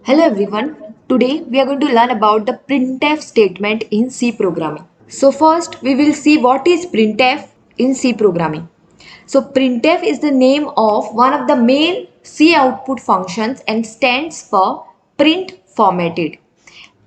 Hello everyone. Today we are going to learn about the printf statement in C programming. So first we will see what is printf in C programming. So printf is the name of one of the main C output functions and stands for print formatted.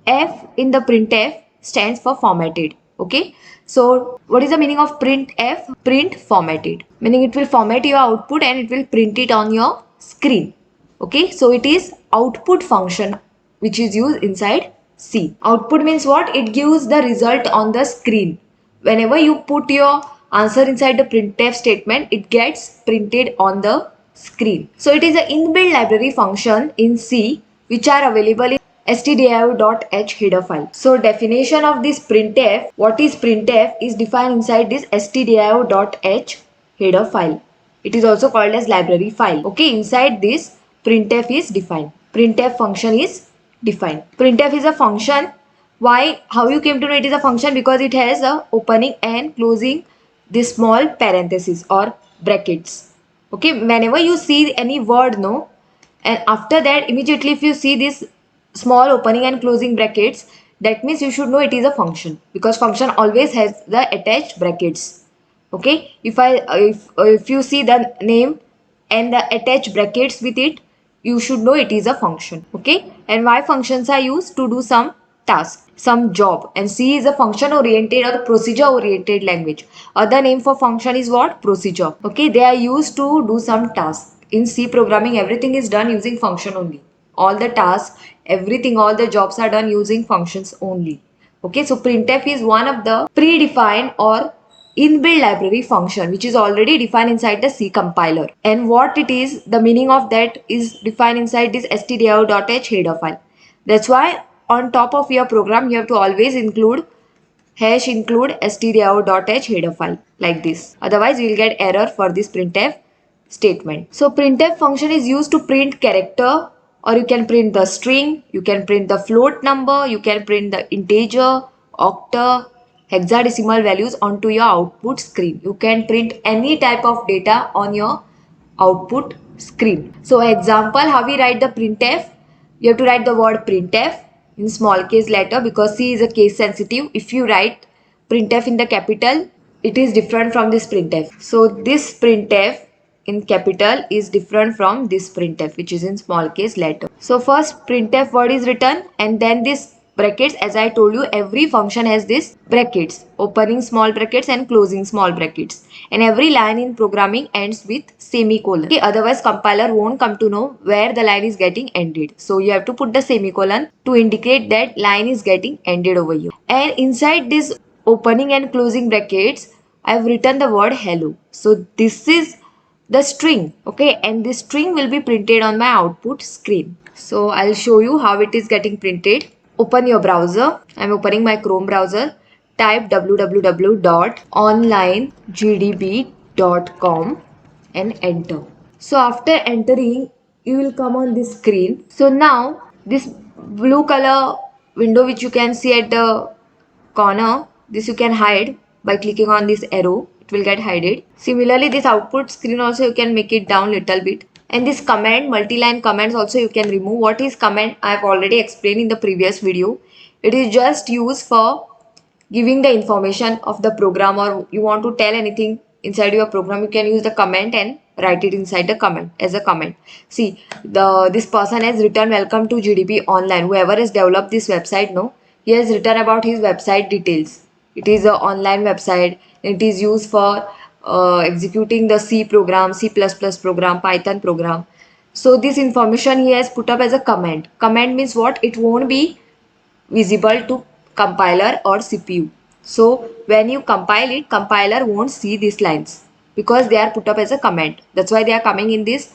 F in the printf stands for formatted. Okay. So what is the meaning of printf? Print formatted. Meaning it will format your output and it will print it on your screen. Okay. So it is output function which is used inside C. Output means what? It gives the result on the screen. Whenever you put your answer inside the printf statement, it gets printed on the screen. So it is an inbuilt library function in C which are available in stdio.h header file. So definition of this printf, what is printf is defined inside this stdio.h header file. It is also called as library file. Okay, inside this printf is defined. Printf function is defined. Printf is a function. Why? How you came to know it is a function? Because it has a opening and closing this small parenthesis or brackets. Okay, whenever you see any word, no, and after that immediately if you see this small opening and closing brackets, that means you should know it is a function, because function always has the attached brackets. Okay, if you see the name and the attached brackets with it, you should know it is a function. Okay, and why functions are used? To do some task, some job. And C is a function oriented or procedure oriented language. Other name for function is what? Procedure. Okay, they are used to do some task. In C programming, everything is done using function only. All the tasks, everything, all the jobs are done using functions only. Okay, so printf is one of the predefined or inbuilt library function which is already defined inside the C compiler. And what it is, the meaning of that is defined inside this stdio.h header file. That's why on top of your program you have to always include #include stdio.h header file like this. Otherwise you will get error for this printf statement. So printf function is used to print character, or you can print the string, you can print the float number, you can print the integer, octa, hexadecimal values onto your output screen. You can print any type of data on your output screen. So example, how we write the printf? You have to write the word printf in small case letter because C is a case sensitive. If you write printf in the capital, it is different from this printf. So this printf in capital is different from this printf which is in small case letter. So first printf word is written and then this brackets. As I told you, every function has this brackets, opening small brackets and closing small brackets, and every line in programming ends with semicolon. Okay, otherwise compiler won't come to know where the line is getting ended. So you have to put the semicolon to indicate that line is getting ended over here. And inside this opening and closing brackets, I have written the word hello. So this is the string. Okay, and this string will be printed on my output screen. So I'll show you how it is getting printed. Open your browser. I'm opening my Chrome browser. Type www.onlinegdb.com and enter. So after entering, you will come on this screen. So now this blue color window which you can see at the corner, this you can hide by clicking on this arrow. It will get hidden. Similarly, this output screen also you can make it down little bit. And this command, multi-line commands also you can remove. What is command? I have already explained in the previous video. It is just used for giving the information of the program, or you want to tell anything inside your program, you can use the comment and write it inside the comment as a comment. See, this person has written welcome to GDB online. Whoever has developed this website, no, he has written about his website details. It is an online website. It is used for executing the C program, C++ program, Python program. So this information he has put up as a comment. Comment means what? It won't be visible to compiler or CPU. So when you compile it, compiler won't see these lines because they are put up as a comment. That's why they are coming in this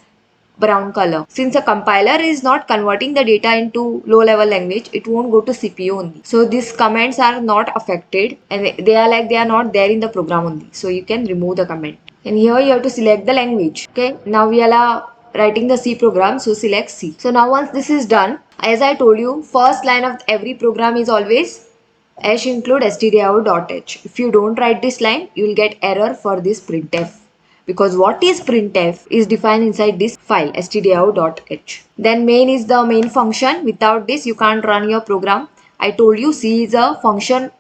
brown color. Since a compiler is not converting the data into low level language, it won't go to CPU only. So these comments are not affected and they are not there in the program only. So you can remove the comment. And here you have to select the language. Okay, now we are writing the C program, so select C. So now once this is done, as I told you, first line of every program is always #include stdio.h. If you don't write this line, you will get error for this printf. because what is printf is defined inside this file stdout.h. Then main is the main function. Without this you can't run your program. I told you C is a function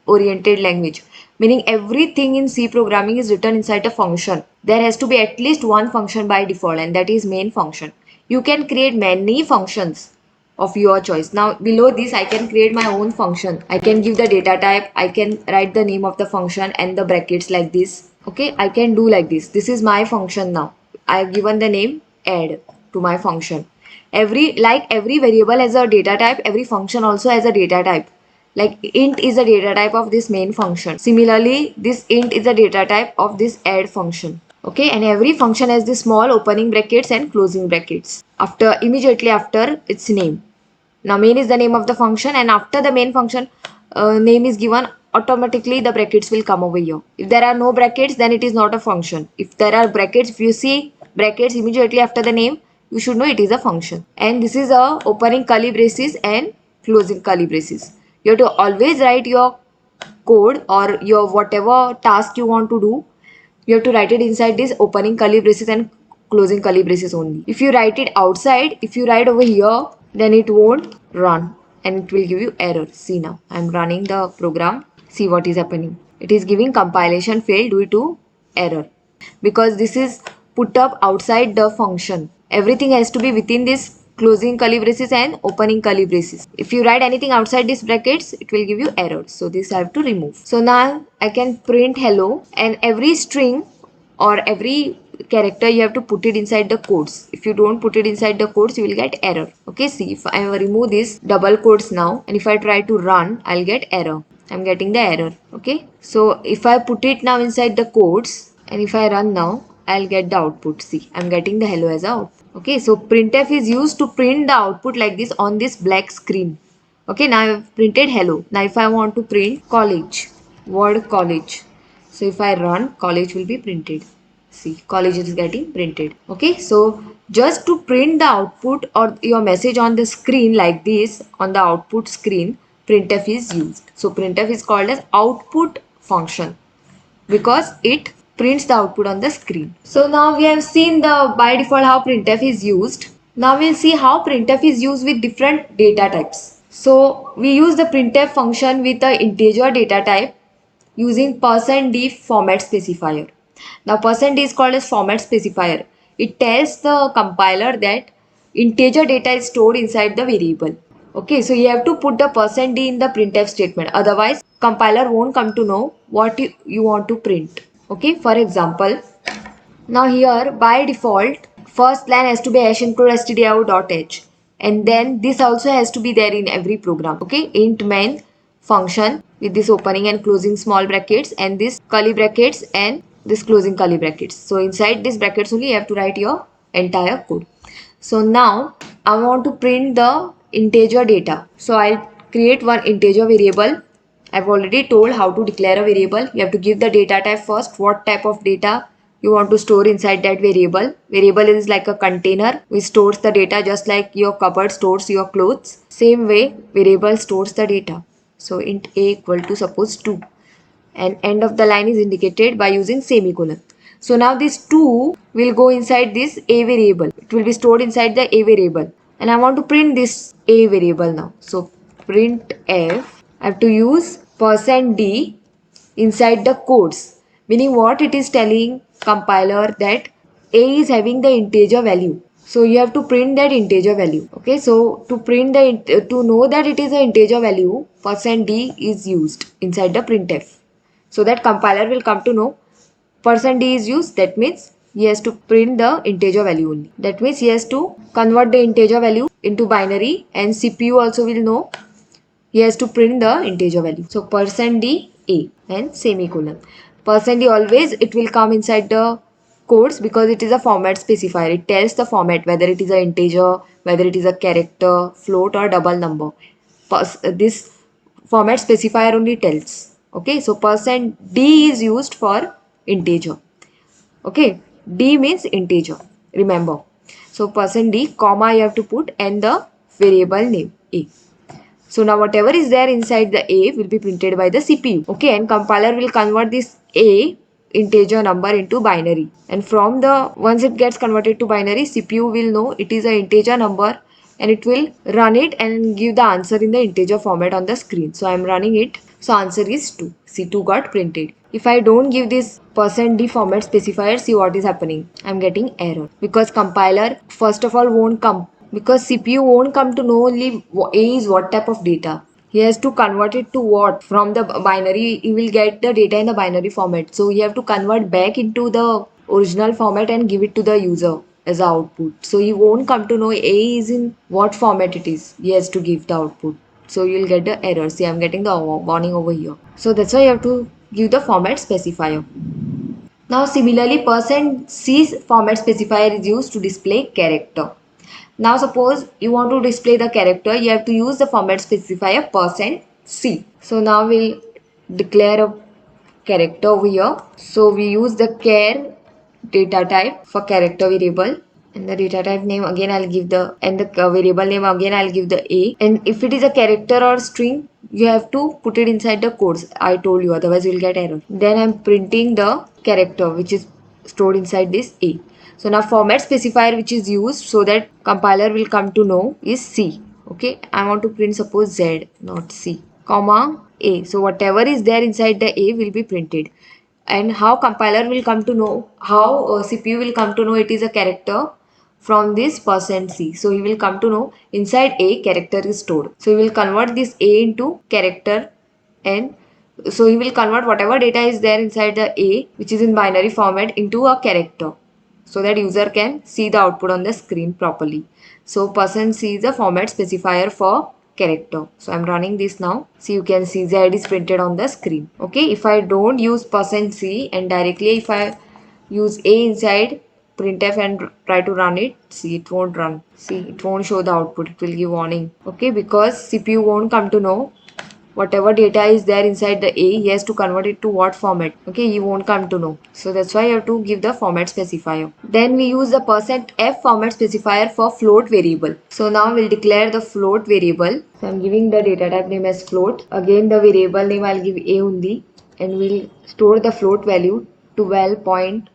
oriented language, meaning everything in C programming is written inside a function. There has to be at least one function by default, and that is main function. You can create many functions of your choice. Now below this I can create my own function. I can give the data type, I can write the name of the function and the brackets like this. Okay, I can do like this. This is my function. Now I have given the name add to my function. Every variable has a data type, every function also has a data type. Like int is a data type of this main function. Similarly, this int is a data type of this add function. Okay, and every function has the small opening brackets and closing brackets immediately after its name. Now main is the name of the function, and after the main function name is given, automatically the brackets will come over here. If there are no brackets, then it is not a function. If there are brackets, if you see brackets immediately after the name, you should know it is a function. And this is a opening curly braces and closing curly braces. You have to always write your code or your whatever task you want to do. You have to write it inside this opening curly braces and closing curly braces only. If you write it outside, if you write over here, then it won't run and it will give you error. See, now I'm running the program. See what is happening. It is giving compilation failed due to error, because this is put up outside the function. Everything has to be within this closing curly braces and opening curly braces. If you write anything outside these brackets, it will give you error. So this I have to remove. So now I can print hello, and every string or every character you have to put it inside the quotes. If you don't put it inside the quotes, you will get error. Okay, see, if I remove this double quotes now, and if I try to run, I'll get error. I'm getting the error. Okay, so if I put it now inside the quotes, and if I run now, I'll get the output. See, I'm getting the hello as out. Okay, so printf is used to print the output like this on this black screen. Okay, now I've printed hello. Now if I want to print college, word college, so if I run, college will be printed. See, college is getting printed. Okay, so just to print the output or your message on the screen like this, on the output screen, printf is used. So printf is called as output function because it prints the output on the screen. So now we have seen the by default how printf is used. Now we'll see how printf is used with different data types. So we use the printf function with the integer data type using %d format specifier. Now %d is called as format specifier. It tells the compiler that integer data is stored inside the variable. Okay, so you have to put the %d in the printf statement. Otherwise, compiler won't come to know what you want to print. Okay, for example, now here by default, first line has to be hash include stdout.h, and then this also has to be there in every program. Okay, int main function with this opening and closing small brackets and this curly brackets and this closing curly brackets. So inside these brackets only you have to write your entire code. So now I want to print the integer data. So I'll create one integer variable. I've already told how to declare a variable. You have to give the data type first, what type of data you want to store inside that variable. Variable is like a container which stores the data just like your cupboard stores your clothes. Same way variable stores the data. So int a equal to suppose 2, and end of the line is indicated by using semicolon. So now this 2 will go inside this a variable. It will be stored inside the a variable, and I want to print this a variable now. So print f, I have to use %d inside the quotes, meaning what it is telling compiler that a is having the integer value. So you have to print that integer value. Okay, so to print to know that it is an integer value, %d is used inside the printf. So that compiler will come to know %d is used. That means he has to print the integer value only. That means he has to convert the integer value into binary, and CPU also will know he has to print the integer value. So %d a and semicolon. %d always it will come inside the quotes because it is a format specifier. It tells the format whether it is an integer, whether it is a character, float or double number. This format specifier only tells. Okay, so %d is used for integer. Okay, d means integer, remember. So %d comma you have to put and the variable name a. So now whatever is there inside the a will be printed by the CPU. Okay, and compiler will convert this a integer number into binary, and from the once it gets converted to binary, CPU will know it is an integer number and it will run it and give the answer in the integer format on the screen. So I'm running it. So answer is 2. See, 2 got printed. If I don't give this %d format specifier, see what is happening. I'm getting error because compiler first of all won't come, because CPU won't come to know only A is what type of data. He has to convert it to what? From the binary, he will get the data in the binary format. So you have to convert back into the original format and give it to the user as the output. So he won't come to know A is in what format it is. He has to give the output. So you'll get the error. See, I'm getting the warning over here. So that's why you have to give the format specifier. Now similarly, %c format specifier is used to display character. Now suppose you want to display the character, you have to use the format specifier %c. So now we'll declare a character over here. So we use the char data type for character variable, and the data type name again I'll give the, and the variable name again I'll give the A. And if it is a character or string, you have to put it inside the codes I told you, otherwise you'll get error. Then I'm printing the character which is stored inside this A. So now format specifier which is used so that compiler will come to know is C. Okay, I want to print suppose Z, not C, comma A. So whatever is there inside the A will be printed. And how compiler will come to know, how CPU will come to know it is a character from this %c. So he will come to know inside A character is stored. So he will convert this A into character, and so he will convert whatever data is there inside the A which is in binary format into a character, so that user can see the output on the screen properly. So %c is a format specifier for character. So I'm running this now. So you can see Z is printed on the screen. Okay, if I don't use %c and directly if I use A inside printf and try to run it, see it won't run. See, it won't show the output, it will give warning. Okay, because CPU won't come to know whatever data is there inside the A, he has to convert it to what format. Okay, he won't come to know. So that's why you have to give the format specifier. Then we use the %f format specifier for float variable. So now we'll declare the float variable. So I'm giving the data type name as float. Again the variable name I'll give A only, and we'll store the float value 12.34.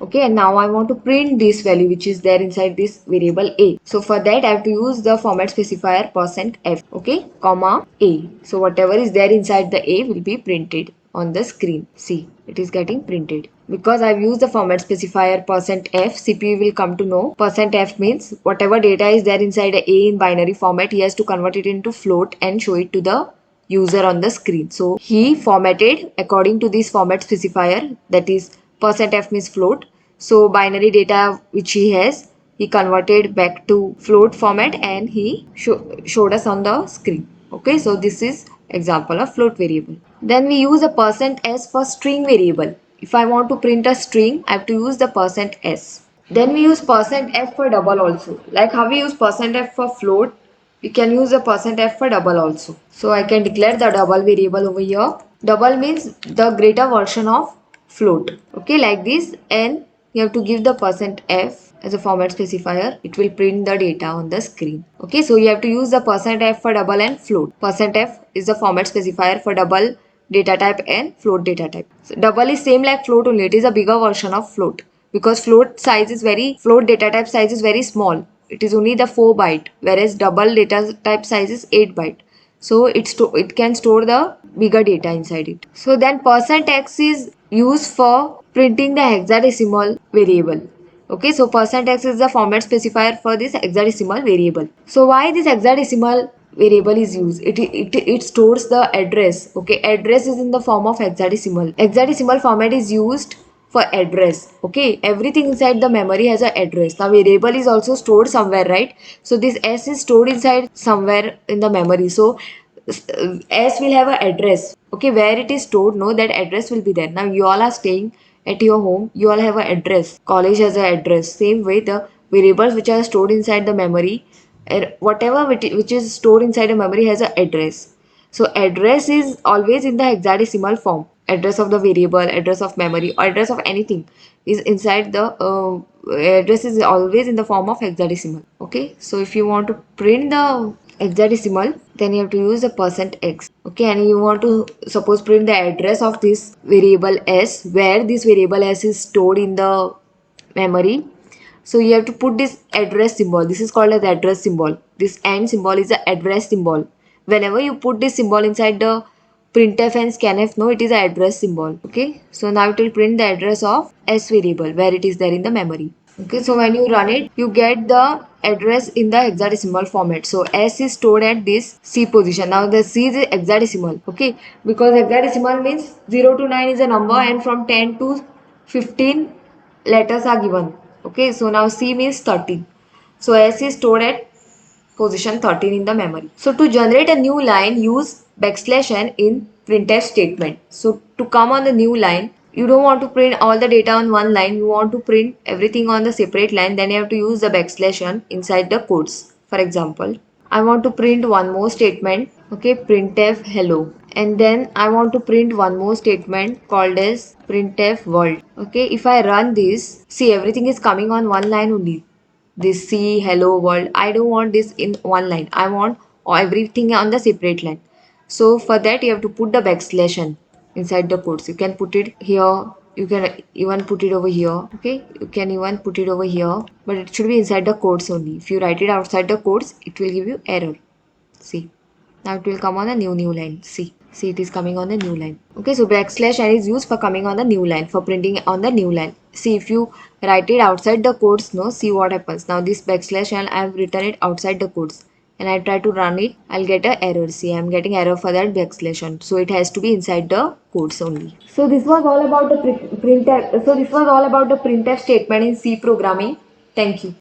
Okay, and now I want to print this value which is there inside this variable A. So for that I have to use the format specifier %f, okay, comma A. So whatever is there inside the A will be printed on the screen. See, it is getting printed. Because I've used the format specifier %f, CPU will come to know %f means whatever data is there inside a in binary format, he has to convert it into float and show it to the user on the screen. So he formatted according to this format specifier, that is %f means float. So binary data which he has, he converted back to float format and he showed us on the screen. Okay, so this is example of float variable. Then we use a %s for string variable. If I want to print a string, I have to use the %s. Then we use %f for double also. Like how we use %f for float, we can use the %f for double also. So I can declare the double variable over here. Double means the greater version of float. Okay, like this, and you have to give the %f as a format specifier. It will print the data on the screen. Okay, so you have to use the %f for double and float. %f is the format specifier for double data type and float data type. So double is same like float only. It is a bigger version of float, because float data type size is very small. It is only the 4 byte, whereas double data type size is 8 byte. So it can store the bigger data inside it. So then %x is used for printing the hexadecimal variable. Okay, so %x is the format specifier for this hexadecimal variable. So why this hexadecimal variable is used? It stores the address. Okay, address is in the form of hexadecimal. Hexadecimal format is used for address. Okay, everything inside the memory has an address. Now variable is also stored somewhere, right? So this s is stored inside somewhere in the memory. So s will have an address. Okay, where it is stored, no, that address will be there. Now you all are staying at your home, you all have an address. College has an address. Same way, the variables which are stored inside the memory, whatever which is stored inside a memory has an address. So address is always in the hexadecimal form. Address of the variable, address of memory, or address of anything is inside the address is always in the form of hexadecimal. Okay, so if you want to print the hexadecimal, then you have to use the %x. Okay, and you want to suppose print the address of this variable s, where this variable s is stored in the memory. So you have to put this address symbol. This is called as address symbol. This and symbol is the address symbol. Whenever you put this symbol inside the printf and scanf, no, it is the address symbol. Okay, so now it will print the address of s variable where it is there in the memory. Okay, so when you run it, you get the address in the hexadecimal format. So s is stored at this c position. Now the c is hexadecimal. Okay, because hexadecimal means 0 to 9 is a number, and from 10 to 15 letters are given. Okay, so now c means 30. So s is stored at position 13 in the memory. So to generate a new line, use \n in printf statement. So to come on the new line, you don't want to print all the data on one line, you want to print everything on the separate line, then you have to use the \n inside the quotes. For example, I want to print one more statement, okay, printf hello. And then I want to print one more statement called as printf world. Okay, if I run this, see, everything is coming on one line only. This see hello world, I don't want this in one line, I want everything on the separate line. So for that you have to put the \n inside the quotes. You can put it here, you can even put it over here. Okay, you can even put it over here, but it should be inside the quotes only. If you write it outside the quotes, it will give you error. See, now it will come on a new line. See, it is coming on the new line. Okay, so \n is used for coming on the new line, for printing on the new line. See, if you write it outside the quotes, no, see what happens. Now this \n, I have written it outside the quotes, and I try to run it, I'll get a error. See, I'm getting error for that \n. So it has to be inside the quotes only. So this was all about the printf. So this was all about the printf statement in C programming. Thank you.